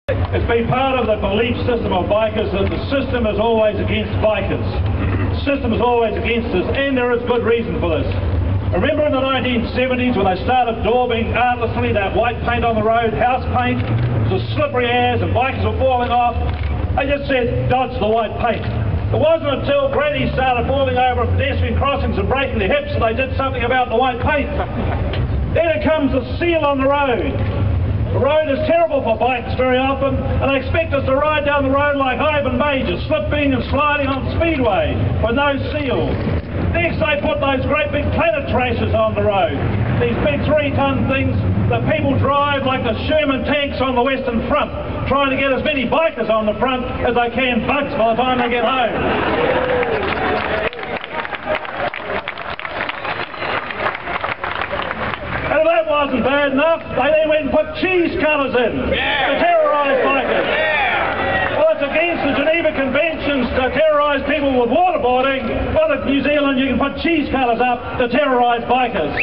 It's been part of the belief system of bikers that the system is always against bikers. The system is always against us, and there is good reason for this. Remember in the 1970s when they started daubing artlessly that white paint on the road, house paint, it was slippery as and bikers were falling off? They just said, dodge the white paint. It wasn't until grannies started falling over at pedestrian crossings and breaking their hips that they did something about the white paint. Then it comes the seal on the road. The road is terrible for bikes very often, and they expect us to ride down the road like Ivan Major, slipping and sliding on speedway with no seal. Next they put those great big planet trashers on the road. These big 3-ton things that people drive like the Sherman tanks on the Western Front, trying to get as many bikers on the front as they can bugs by the time they get home. And if that wasn't bad enough, they then went and put cheese colours in to terrorise bikers. Well, it's against the Geneva Conventions to terrorise people with waterboarding. Well, in New Zealand you can put cheese colours up to terrorise bikers.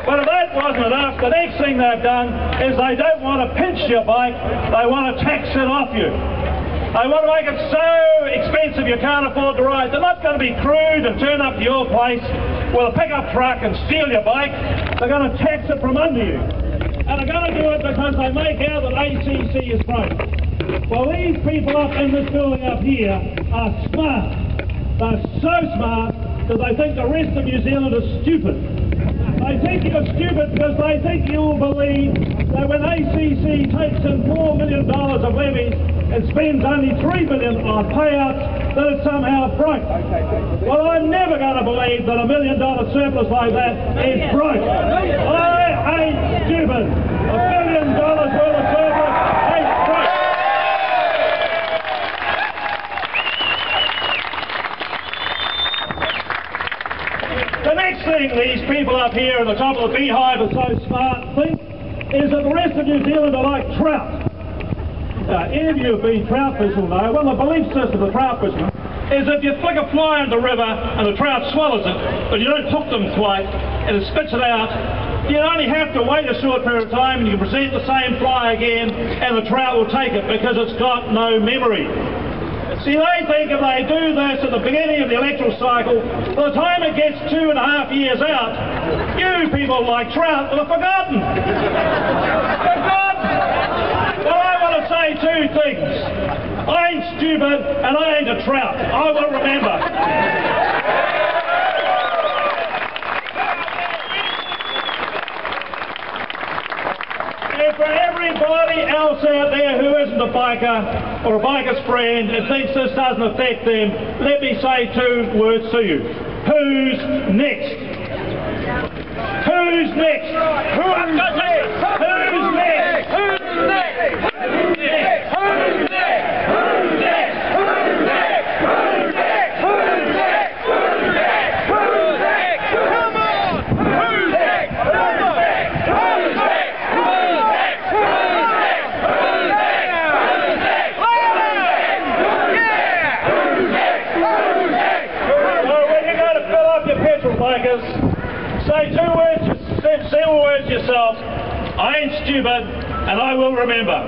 But if that wasn't enough, the next thing they've done is they don't want to pinch your bike, they want to tax it off you. They want to make it so expensive you can't afford to ride. They're not going to be crude and turn up to your place with a pickup truck and steal your bike. They're going to tax it from under you. And they're going to do it because they make out that ACC is broke. Well, these people up in this building up here are smart. They're so smart that they think the rest of New Zealand is stupid. They think you're stupid because they think you'll believe that when ACC takes in $4 million of levies and spends only $3 million on payouts, that it's somehow broke. Well, I'm never going to believe that $1 million surplus like that is broke. I ain't stupid. $1 billion worth of surplus ain't broke. The next thing these people up here at the top of the beehive are so smart think is that the rest of New Zealand are like trout. Any of you who have been trout fishing will know, well, the belief system of the trout fishermen is if you flick a fly in the river and the trout swallows it, but you don't hook them quite and it spits it out, you only have to wait a short period of time and you can present the same fly again and the trout will take it because it's got no memory. See, they think if they do this at the beginning of the electoral cycle, by the time it gets 2.5 years out, you people like trout will have forgotten. Forgotten! Well, I want to say two things. I ain't stupid and I ain't a trout. I will remember. And for everybody else out there who isn't a biker or a biker's friend and thinks this doesn't affect them, let me say 2 words to you. Who's next? Who's next? Who's next? Who's next? Who's next? Who's next? Who's next? Who's next? Who's next? Who's next? Who's next? Who's next? Who's next? Who's next? Come on! Who's next? Who's next? Who's next? Who's next? Who's next? Who's next? Who's next? Who's next? Who's next? So when you go to fill up your petrol, bikers, say 2 words, several words yourself. I ain't stupid, and I will remember.